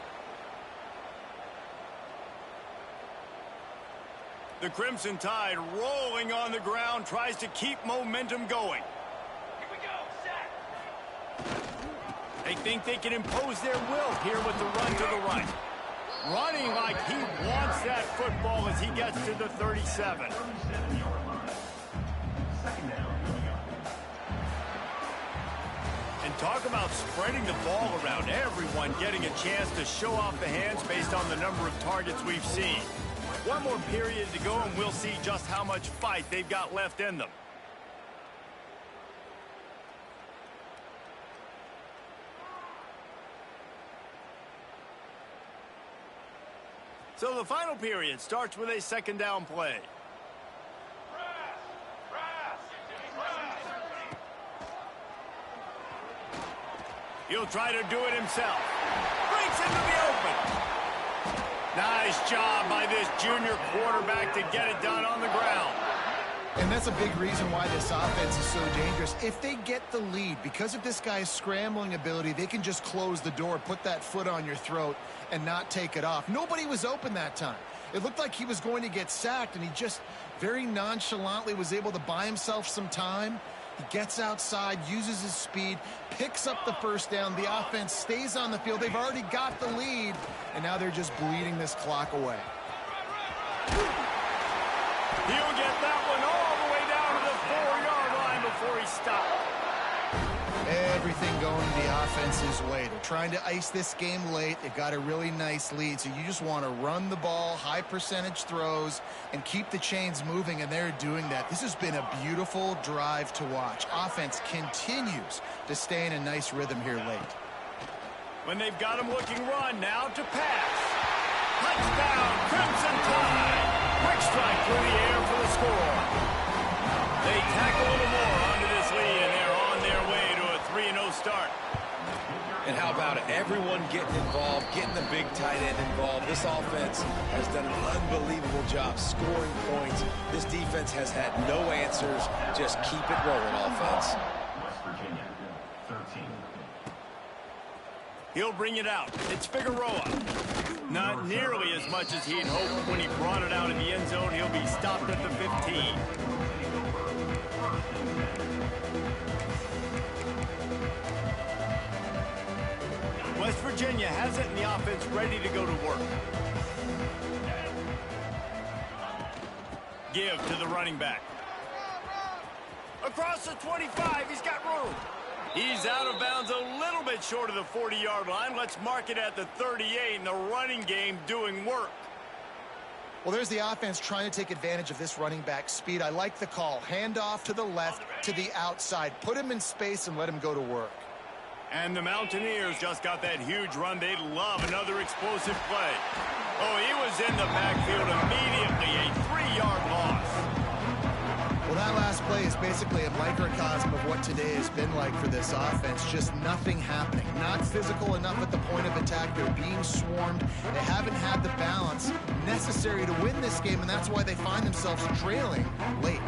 The Crimson Tide rolling on the ground, tries to keep momentum going. Here we go, set. They think they can impose their will here with the run to the right. Running like he wants that football as he gets to the 37. And talk about spreading the ball around. Everyone getting a chance to show off the hands based on the number of targets we've seen. One more period to go, and we'll see just how much fight they've got left in them. So the final period starts with a second down play. He'll try to do it himself. Breaks into the open. Nice job by this junior quarterback to get it done on the ground. and that's a big reason why this offense is so dangerous. If they get the lead, because of this guy's scrambling ability, they can just close the door, put that foot on your throat, and not take it off. Nobody was open that time. It looked like he was going to get sacked, and he just very nonchalantly was able to buy himself some time. He gets outside, uses his speed, picks up the first down. The offense stays on the field. They've already got the lead, and now they're just bleeding this clock away. He'll get that one all the way down to the 4-yard line before he stopped. everything going the offense's way. They're trying to ice this game late. They've got a really nice lead, so you just want to run the ball, high percentage throws, and keep the chains moving, and they're doing that. This has been a beautiful drive to watch. Offense continues to stay in a nice rhythm here late. When they've got him looking run, now to pass. Touchdown, Crimson Tide. Quick strike through the air for the score. They tack a little more onto this lead, and they're on their way to a 3-0 start. And how about it? Everyone getting involved, getting the big tight end involved. This offense has done an unbelievable job scoring points. This defense has had no answers. Just keep it rolling, offense. West Virginia, 13. He'll bring it out. It's Figueroa. Not nearly as much as he'd hoped when he brought it out in the end zone. He'll be stopped at the 15. West Virginia has it in the offense ready to go to work. Give to the running back. Across the 25, he's got room. He's out of bounds a little bit short of the 40-yard line. Let's mark it at the 38, and the running game doing work. Well, there's the offense trying to take advantage of this running back speed. I like the call. Hand off to the left, to the outside. Put him in space and let him go to work. And the Mountaineers just got that huge run. They'd love another explosive play. Oh, he was in the backfield immediately. A 3-yard loss. Well, that last play is basically a microcosm of what today has been like for this offense. Just nothing happening. Not physical enough at the point of attack. They're being swarmed. They haven't had the balance necessary to win this game, and that's why they find themselves trailing late.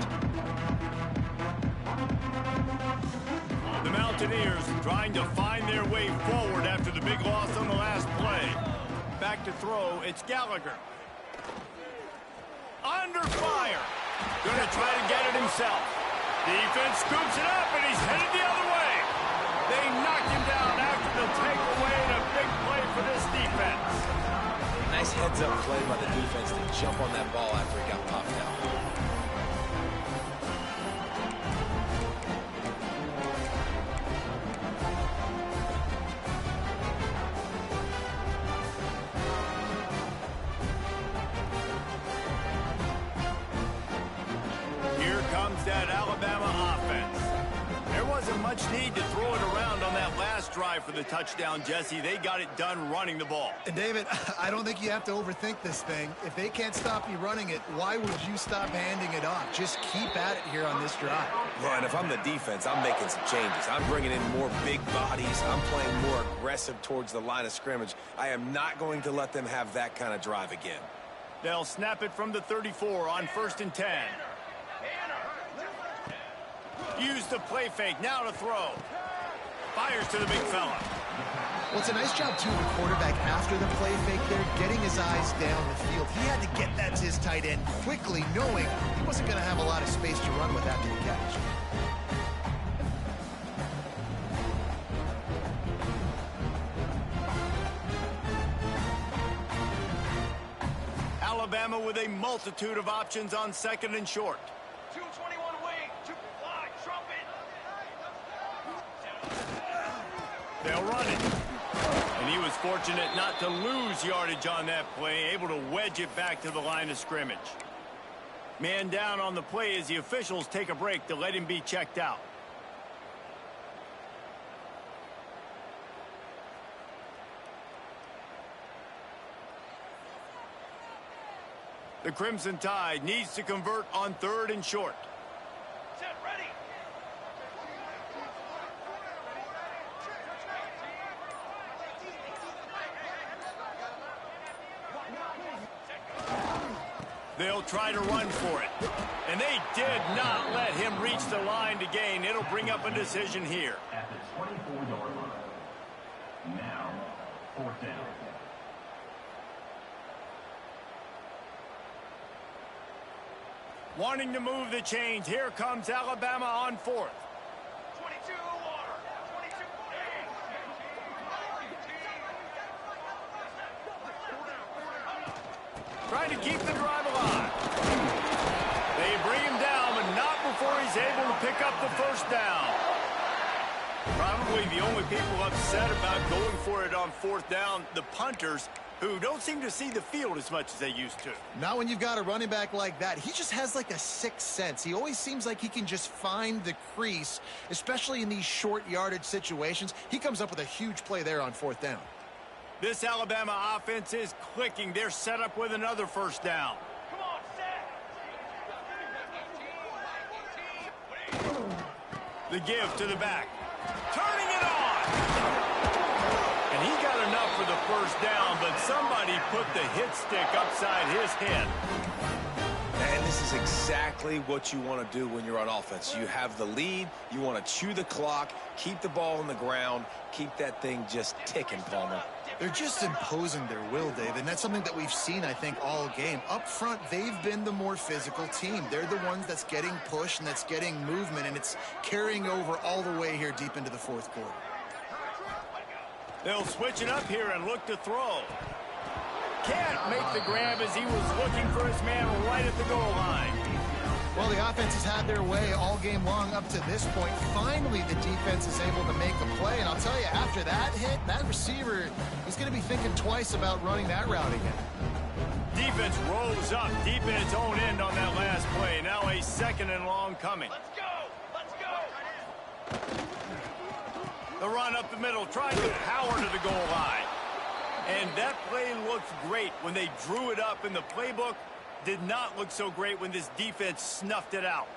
The Mountaineers trying to find their way forward after the big loss on the last play. Back to throw, it's Gallagher. Under fire. Gonna try to get it himself. Defense scoops it up, and he's headed the other way. They knocked him down after the takeaway, and a big play for this defense. Nice heads-up play by the defense to jump on that ball after it got popped out. That Alabama offense. There wasn't much need to throw it around on that last drive for the touchdown, Jesse. They got it done running the ball. And David, I don't think you have to overthink this thing. If they can't stop you running it, why would you stop handing it off? Just keep at it here on this drive. Yeah, and if I'm the defense, I'm making some changes. I'm bringing in more big bodies. I'm playing more aggressive towards the line of scrimmage. I am not going to let them have that kind of drive again. They'll snap it from the 34 on 1st and 10. Use the play fake, now to throw. Fires to the big fella. Well, it's a nice job, too, the quarterback after the play fake there, getting his eyes down the field. He had to get that to his tight end quickly, knowing he wasn't going to have a lot of space to run with after the catch. Alabama with a multitude of options on 2nd and short. 221 wing, 2 fly, trumpet. They'll run it. And he was fortunate not to lose yardage on that play, able to wedge it back to the line of scrimmage. Man down on the play as the officials take a break to let him be checked out. The Crimson Tide needs to convert on 3rd and short. Set, ready. They'll try to run for it. And they did not let him reach the line to gain. It'll bring up a decision here. At the 24-yard line. Now, 4th down. Wanting to move the chains. Here comes Alabama on 4th. 22 water. 22 Trying to keep the drive alive. They bring him down, but not before he's able to pick up the 1st down. Probably the only people upset about going for it on fourth down, the punters, who don't seem to see the field as much as they used to. Not when you've got a running back like that. He just has like a sixth sense. He always seems like he can just find the crease, especially in these short yardage situations. He comes up with a huge play there on fourth down. This Alabama offense is clicking. They're set up with another first down. Come on, set. The give to the back. Turning it on. And he got enough for the first down, but somebody put the hit stick upside his head. And this is exactly what you want to do when you're on offense. You have the lead. You want to chew the clock, keep the ball on the ground, keep that thing just ticking, Palmer. They're just imposing their will, Dave, and that's something that we've seen, I think, all game. Up front, they've been the more physical team. They're the ones that's getting pushed and that's getting movement, and it's carrying over all the way here deep into the fourth quarter. They'll switch it up here and look to throw. Can't make the grab as he was looking for his man right at the goal line. Well, the offense has had their way all game long up to this point. Finally, the defense is able to make a play. And I'll tell you, after that hit, that receiver is going to be thinking twice about running that route again. Defense rose up deep in its own end on that last play. Now a second and long coming. Let's go. Let's go. The run up the middle, trying to power to the goal line. And that play looked great when they drew it up in the playbook. Did not look so great when this defense snuffed it out.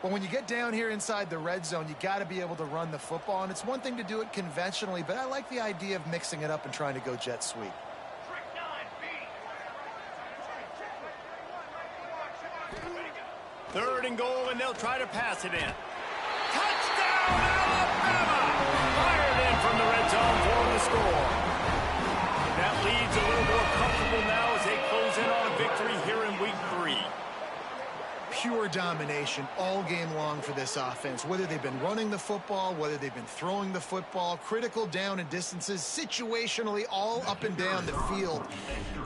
Well, when you get down here inside the red zone, you got to be able to run the football. And it's one thing to do it conventionally, but I like the idea of mixing it up and trying to go jet sweep. Trick 9B. Third and goal, and they'll try to pass it in. Touchdown, Alabama! Fired in from the red zone for the score. That lead's a little more comfortable now as they close in on a victory here in week 3. Pure domination all game long for this offense. Whether they've been running the football, whether they've been throwing the football, critical down and distances, situationally all up and down the field.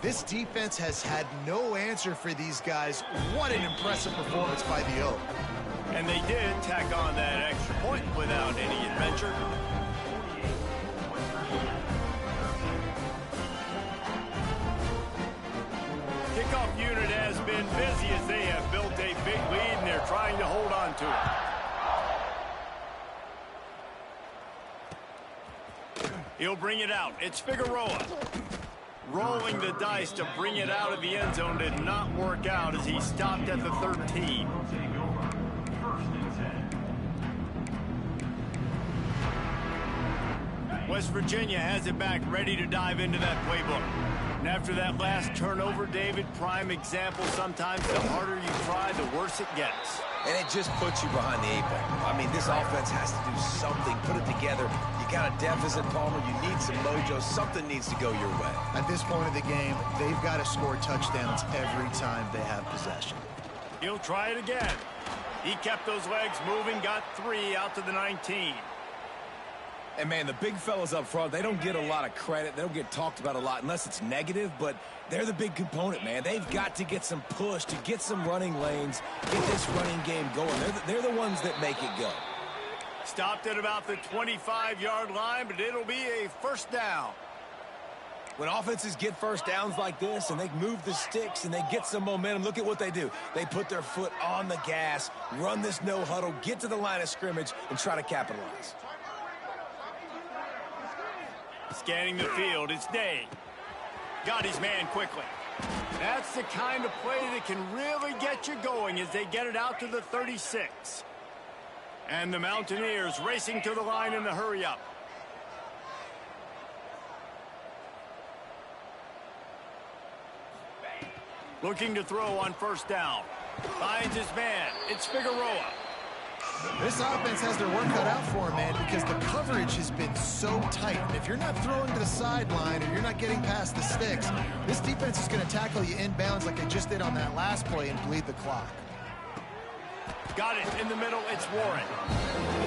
This defense has had no answer for these guys. What an impressive performance by the Oak. And they did tack on that extra point without any adventure. Kickoff unit has been busy as they have built a big lead, and they're trying to hold on to it. He'll bring it out. It's Figueroa. Rolling the dice to bring it out of the end zone did not work out as he stopped at the 13. West Virginia has it back, ready to dive into that playbook. And after that last turnover, David, prime example, sometimes the harder you try, the worse it gets. And it just puts you behind the 8 ball. I mean, this offense has to do something, put it together. You got a deficit, Palmer. You need some mojo. Something needs to go your way. At this point of the game, they've got to score touchdowns every time they have possession. He'll try it again. He kept those legs moving, got 3 out to the 19. And, man, the big fellas up front, they don't get a lot of credit. They don't get talked about a lot unless it's negative, but they're the big component, man. They've got to get some push, to get some running lanes, get this running game going. They're the ones that make it go. Stopped at about the 25-yard line, but it'll be a first down. When offenses get first downs like this and they move the sticks and they get some momentum, look at what they do. They put their foot on the gas, run this no huddle, get to the line of scrimmage, and try to capitalize. Scanning the field, it's Day. Got his man quickly. That's the kind of play that can really get you going as they get it out to the 36. And the Mountaineers racing to the line in the hurry-up. Looking to throw on first down. Finds his man. It's Figueroa. This offense has their work cut out for them, man, because the coverage has been so tight. And if you're not throwing to the sideline or you're not getting past the sticks, this defense is going to tackle you inbounds like they just did on that last play and bleed the clock. Got it in the middle. It's Warren.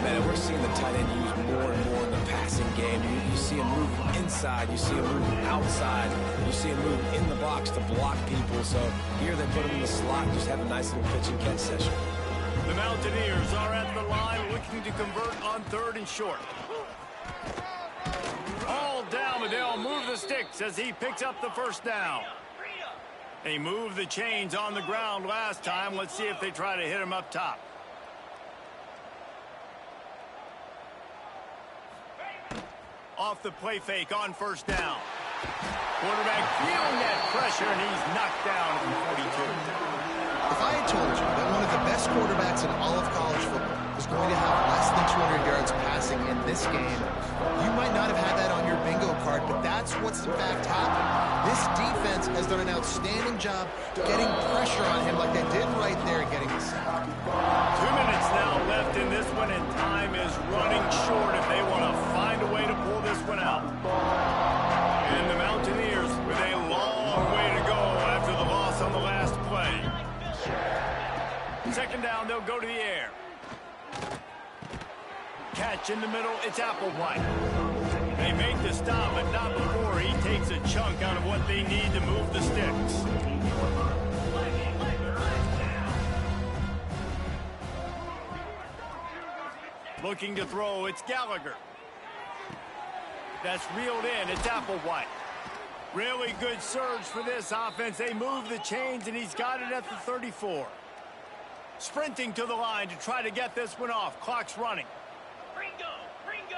Man, we're seeing the tight end used more and more in the passing game. You see him move inside. You see him move outside. You see him move in the box to block people. So here they put him in the slot, just have a nice little pitch and catch session. The Mountaineers are at the line, looking to convert on 3rd and short. All down, but they'll move the sticks as he picks up the first down. They moved the chains on the ground last time. Let's see if they try to hit him up top. Off the play fake on 1st down. Quarterback feeling that pressure, and he's knocked down at the 42. If I had told you that one of the best quarterbacks in all of college football was going to have less than 200 yards passing in this game, you might not have had that on your bingo card, but that's what's in fact happened. This defense has done an outstanding job getting pressure on him like they did right there, getting the sack. 2 minutes now left in this one, and time is running short if they want to find a way to pull this one out. And the Mountaineers with a long way to go after the loss on the last play. 2nd down, they'll go to the air. Catch in the middle, it's Applewhite. They make the stop, but not before he takes a chunk out of what they need to move the sticks. Looking to throw, it's Gallagher. That's reeled in, it's Applewhite. Really good surge for this offense. They move the chains, and he's got it at the 34. Sprinting to the line to try to get this one off. Clock's running. Ringo! Ringo!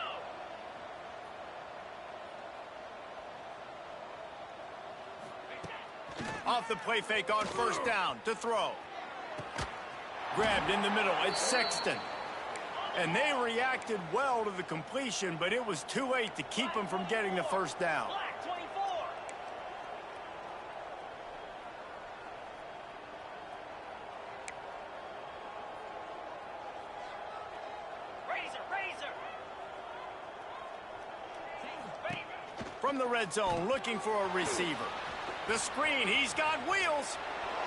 Off the play fake on 1st down to throw. Grabbed in the middle. It's Sexton. And they reacted well to the completion, but it was too late to keep them from getting the 1st down. Black 24! Razor! From the red zone, looking for a receiver. The screen, he's got wheels.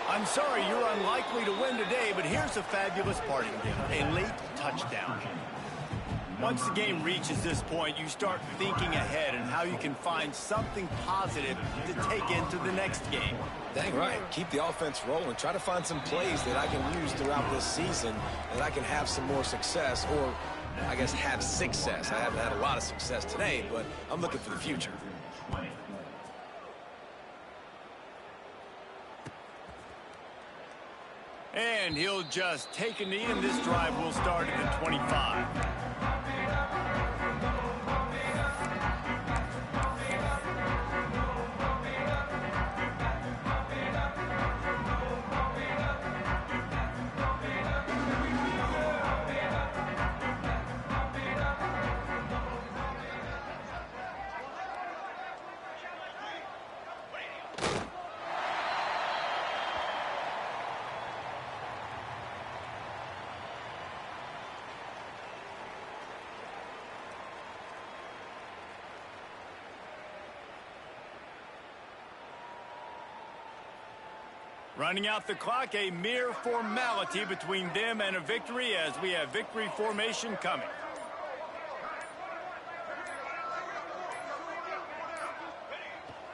I'm sorry, you're unlikely to win today, but here's a fabulous parting gift, a late touchdown. Once the game reaches this point, you start thinking ahead and how you can find something positive to take into the next game. Dang right. Keep the offense rolling. Try to find some plays that I can use throughout this season that I can have some more success, or I guess have success. I haven't had a lot of success today, but I'm looking for the future. And he'll just take a knee, and this drive will start at the 25. Running out the clock, a mere formality between them and a victory as we have victory formation coming.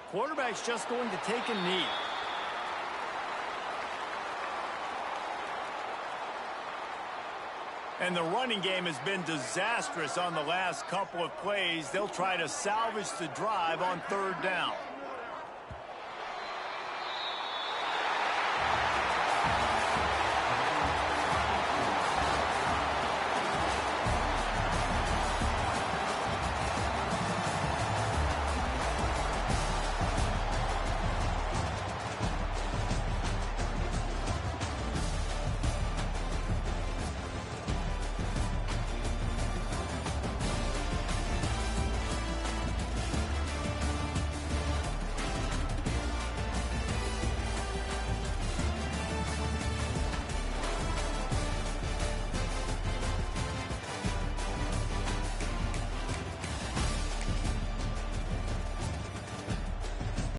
Quarterback's just going to take a knee. And the running game has been disastrous on the last couple of plays. They'll try to salvage the drive on 3rd down.